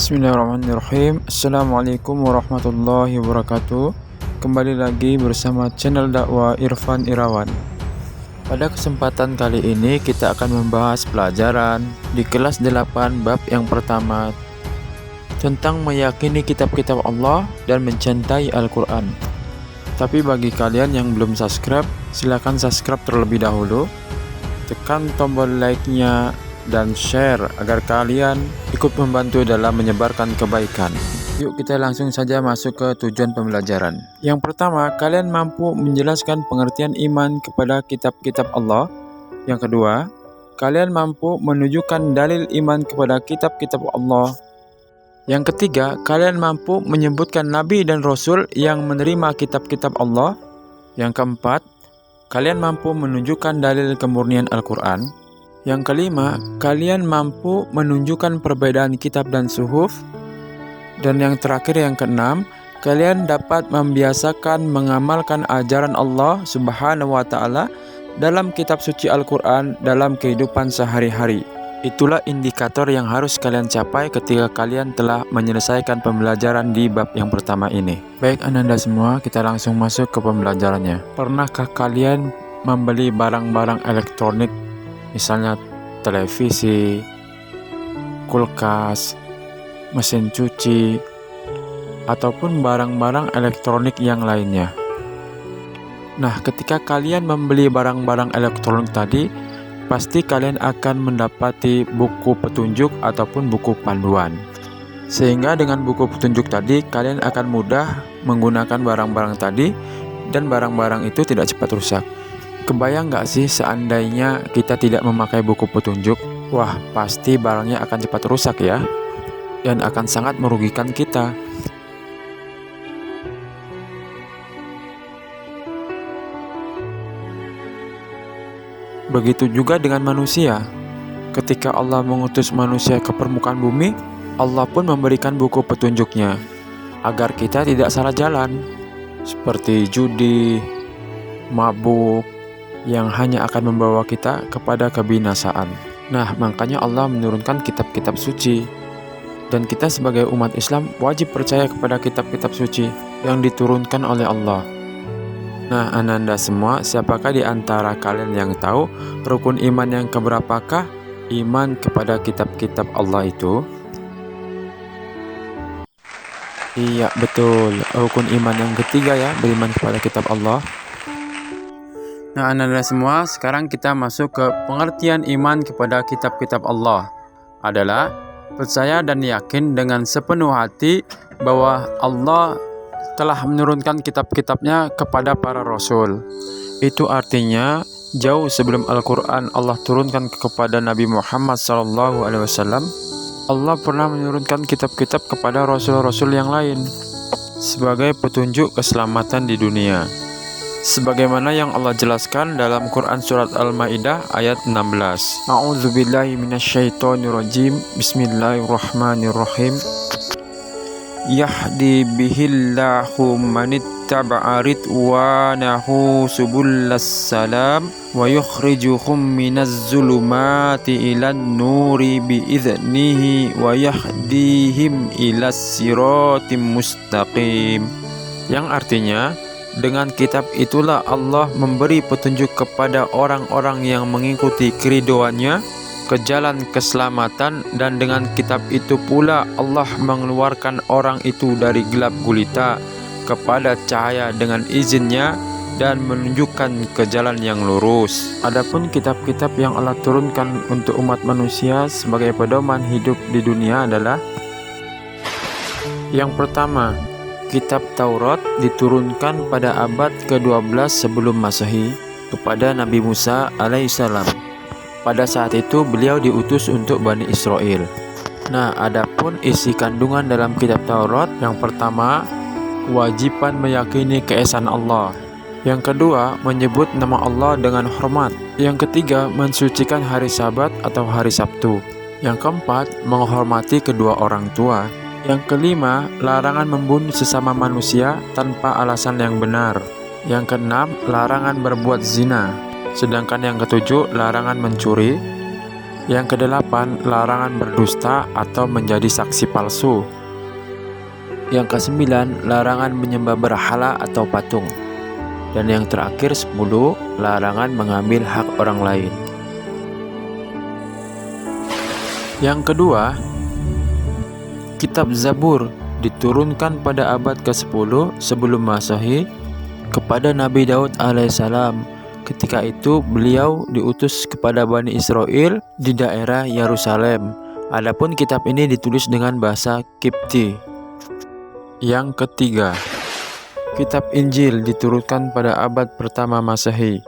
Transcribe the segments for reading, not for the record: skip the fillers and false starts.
Bismillahirrahmanirrahim. Assalamualaikum warahmatullahi wabarakatuh. Kembali lagi bersama channel dakwah Irfan Irawan. Pada kesempatan kali ini kita akan membahas pelajaran di kelas 8 bab yang pertama tentang meyakini kitab-kitab Allah dan mencintai Al-Quran. Tapi bagi kalian yang belum subscribe, silakan subscribe terlebih dahulu. Tekan tombol like-nya dan share agar kalian ikut membantu dalam menyebarkan kebaikan. Yuk kita langsung saja masuk ke tujuan pembelajaran. Yang pertama, kalian mampu menjelaskan pengertian iman kepada kitab-kitab Allah. Yang kedua, kalian mampu menunjukkan dalil iman kepada kitab-kitab Allah. Yang ketiga, kalian mampu menyebutkan nabi dan rasul yang menerima kitab-kitab Allah. Yang keempat, kalian mampu menunjukkan dalil kemurnian Al-Quran. Yang kelima, kalian mampu menunjukkan perbedaan kitab dan suhuf. Dan yang terakhir, yang keenam, kalian dapat membiasakan mengamalkan ajaran Allah Subhanahu wa Ta'ala dalam kitab suci Al-Quran dalam kehidupan sehari-hari. Itulah indikator yang harus kalian capai ketika kalian telah menyelesaikan pembelajaran di bab yang pertama ini. Baik Ananda semua, kita langsung masuk ke pembelajarannya. Pernahkah kalian membeli barang-barang elektronik, misalnya televisi, kulkas, mesin cuci, ataupun barang-barang elektronik yang lainnya? Nah, ketika kalian membeli barang-barang elektronik tadi, pasti kalian akan mendapati buku petunjuk ataupun buku panduan. Sehingga dengan buku petunjuk tadi, kalian akan mudah menggunakan barang-barang tadi dan barang-barang itu tidak cepat rusak. Kebayang nggak sih seandainya kita tidak memakai buku petunjuk? Wah, pasti barangnya akan cepat rusak ya, dan akan sangat merugikan kita. Begitu juga dengan manusia. Ketika Allah mengutus manusia ke permukaan bumi, Allah pun memberikan buku petunjuknya agar kita tidak salah jalan, seperti judi, mabuk, yang hanya akan membawa kita kepada kebinasaan. Nah, makanya Allah menurunkan kitab-kitab suci. Dan kita sebagai umat Islam wajib percaya kepada kitab-kitab suci yang diturunkan oleh Allah. Nah, Ananda semua, siapakah di antara kalian yang tahu rukun iman yang keberapakah iman kepada kitab-kitab Allah itu? Iya, betul. Rukun iman yang ketiga ya, beriman kepada kitab Allah. Nah, Anda semua, sekarang kita masuk ke pengertian iman kepada kitab-kitab Allah. Adalah percaya dan yakin dengan sepenuh hati bahwa Allah telah menurunkan kitab-kitabnya kepada para rasul. Itu artinya jauh sebelum Al-Quran Allah turunkan kepada Nabi Muhammad SAW, Allah pernah menurunkan kitab-kitab kepada rasul-rasul yang lain sebagai petunjuk keselamatan di dunia. Sebagaimana yang Allah jelaskan dalam Quran surat Al-Maidah ayat 16. A'udzubillahi minasyaitonirrajim. Bismillahirrahmanirrahim. Yahdi bihillahu manittaba'a ridwanahu subullas salam wa yukhrijuhum minaz zulumati ilan nuri biiznihi wa yahdihim ilas siratim mustaqim. Yang artinya, dengan kitab itulah Allah memberi petunjuk kepada orang-orang yang mengikuti keridhoannya ke jalan keselamatan, dan dengan kitab itu pula Allah mengeluarkan orang itu dari gelap gulita kepada cahaya dengan izinnya dan menunjukkan ke jalan yang lurus. Adapun kitab-kitab yang Allah turunkan untuk umat manusia sebagai pedoman hidup di dunia adalah: yang pertama, Kitab Taurat diturunkan pada abad ke-12 sebelum Masehi kepada Nabi Musa alaihissalam. Pada saat itu beliau diutus untuk Bani Israel. Nah, adapun isi kandungan dalam kitab Taurat, yang pertama, kewajiban meyakini keesaan Allah. Yang kedua, menyebut nama Allah dengan hormat. Yang ketiga, mensucikan hari Sabat atau hari Sabtu. Yang keempat, menghormati kedua orang tua. Yang kelima, larangan membunuh sesama manusia tanpa alasan yang benar. Yang keenam, larangan berbuat zina. Sedangkan yang ketujuh, larangan mencuri. Yang kedelapan, larangan berdusta atau menjadi saksi palsu. Yang kesembilan, larangan menyembah berhala atau patung. Dan yang terakhir 10, larangan mengambil hak orang lain. Yang kedua, kitab Zabur diturunkan pada abad ke-10 sebelum Masehi kepada Nabi Daud alaihissalam. Ketika itu beliau diutus kepada Bani Israel di daerah Yerusalem. Adapun kitab ini ditulis dengan bahasa Kipti. Yang ketiga, kitab Injil diturunkan pada abad pertama Masehi.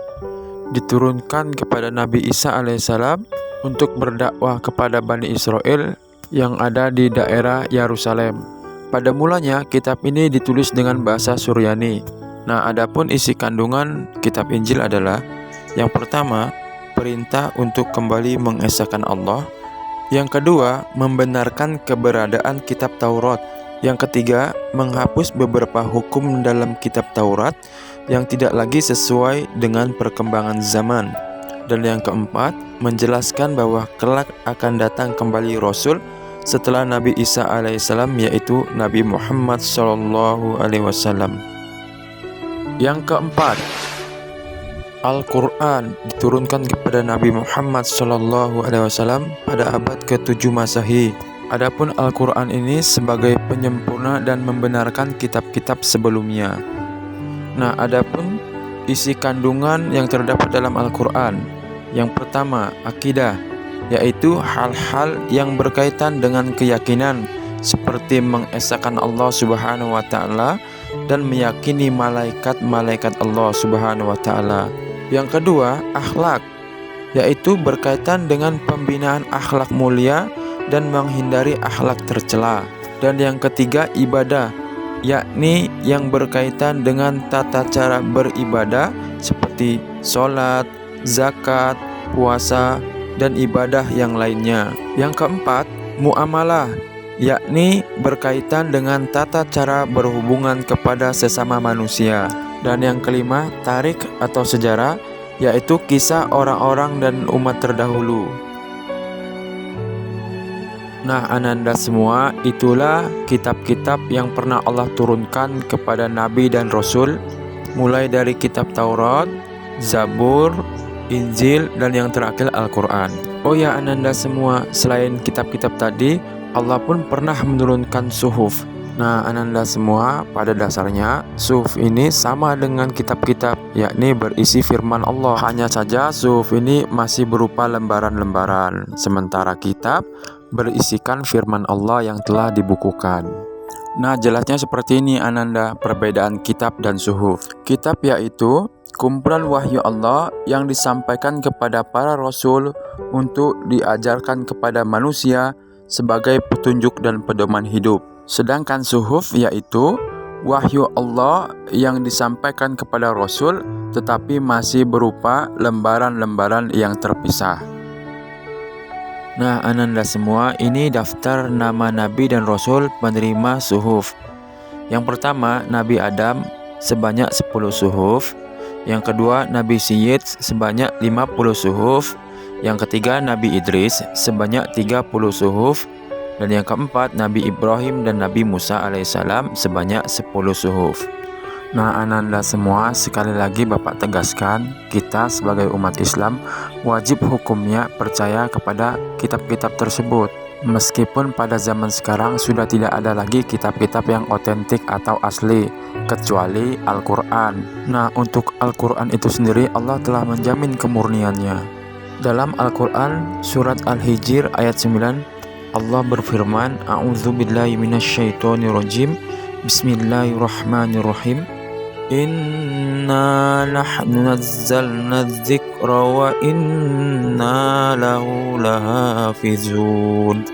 Diturunkan kepada Nabi Isa alaihissalam untuk berdakwah kepada Bani Israel yang ada di daerah Yerusalem. Pada mulanya kitab ini ditulis dengan bahasa Suryani. Nah, adapun isi kandungan kitab Injil adalah: yang pertama, perintah untuk kembali mengesahkan Allah. Yang kedua, membenarkan keberadaan kitab Taurat. Yang ketiga, menghapus beberapa hukum dalam kitab Taurat yang tidak lagi sesuai dengan perkembangan zaman. Dan yang keempat, menjelaskan bahwa kelak akan datang kembali Rasul setelah Nabi Isa alaihissalam, yaitu Nabi Muhammad SAW. Yang keempat, Al-Quran diturunkan kepada Nabi Muhammad SAW pada abad ke-7 Masehi. Adapun Al-Quran ini sebagai penyempurna dan membenarkan kitab-kitab sebelumnya. Nah, adapun isi kandungan yang terdapat dalam Al-Quran. Yang pertama, akidah, yaitu hal-hal yang berkaitan dengan keyakinan seperti mengesahkan Allah Subhanahu wa taala dan meyakini malaikat-malaikat Allah Subhanahu wa taala. Yang kedua, akhlak, yaitu berkaitan dengan pembinaan akhlak mulia dan menghindari akhlak tercela. Dan yang ketiga, ibadah, yakni yang berkaitan dengan tata cara beribadah seperti sholat, zakat, puasa, dan ibadah yang lainnya. Yang keempat, muamalah, yakni berkaitan dengan tata cara berhubungan kepada sesama manusia. Dan yang kelima, tarik atau sejarah, yaitu kisah orang-orang dan umat terdahulu. Nah, ananda semua, itulah kitab-kitab yang pernah Allah turunkan kepada Nabi dan Rasul, mulai dari kitab Taurat, Zabur, Injil, dan yang terakhir Al-Quran. Oh ya ananda semua, selain kitab-kitab tadi, Allah pun pernah menurunkan suhuf. Nah, ananda semua, pada dasarnya suhuf ini sama dengan kitab-kitab, yakni berisi firman Allah. Hanya saja suhuf ini masih berupa lembaran-lembaran, sementara kitab berisikan firman Allah yang telah dibukukan. Nah, jelasnya seperti ini ananda, perbedaan kitab dan suhuf. Kitab yaitu kumpulan wahyu Allah yang disampaikan kepada para rasul untuk diajarkan kepada manusia sebagai petunjuk dan pedoman hidup. Sedangkan suhuf yaitu wahyu Allah yang disampaikan kepada rasul tetapi masih berupa lembaran-lembaran yang terpisah. Nah, ananda semua, ini daftar nama nabi dan rasul penerima suhuf. Yang pertama, Nabi Adam sebanyak 10 suhuf. Yang kedua, Nabi Syed sebanyak 50 suhuf. Yang ketiga, Nabi Idris sebanyak 30 suhuf. Dan yang keempat, Nabi Ibrahim dan Nabi Musa alaihissalam sebanyak 10 suhuf. Nah, ananda semua, sekali lagi Bapak tegaskan, kita sebagai umat Islam wajib hukumnya percaya kepada kitab-kitab tersebut. Meskipun pada zaman sekarang sudah tidak ada lagi kitab-kitab yang otentik atau asli, kecuali Al-Quran. Nah, untuk Al-Quran itu sendiri Allah telah menjamin kemurniannya. Dalam Al-Quran, surat Al-Hijr ayat 9, Allah berfirman, A'udzubillahi minasyaitonirrajim, Bismillahirrahmanirrahim, Inna nahnu nazzalna dzikra wa inna lahu lahafizun.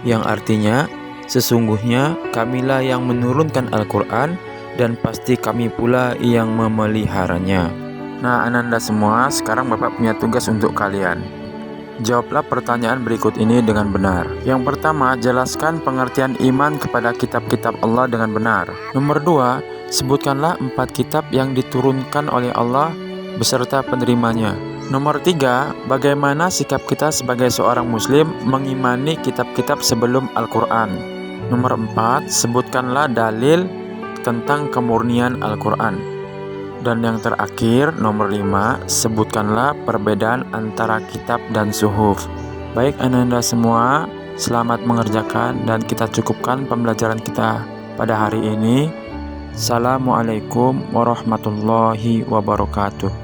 Yang artinya, sesungguhnya kamilah yang menurunkan Al-Quran dan pasti kami pula yang memeliharanya. Nah, ananda semua, sekarang Bapak punya tugas untuk kalian. Jawablah pertanyaan berikut ini dengan benar. Yang pertama, jelaskan pengertian iman kepada kitab-kitab Allah dengan benar. Nomor 2, sebutkanlah 4 kitab yang diturunkan oleh Allah beserta penerimanya. Nomor 3, bagaimana sikap kita sebagai seorang muslim mengimani kitab-kitab sebelum Al-Quran. Nomor 4, sebutkanlah dalil tentang kemurnian Al-Quran. Dan yang terakhir, nomor 5, sebutkanlah perbedaan antara kitab dan suhuf. Baik Ananda semua, selamat mengerjakan dan kita cukupkan pembelajaran kita pada hari ini. Assalamualaikum warahmatullahi wabarakatuh.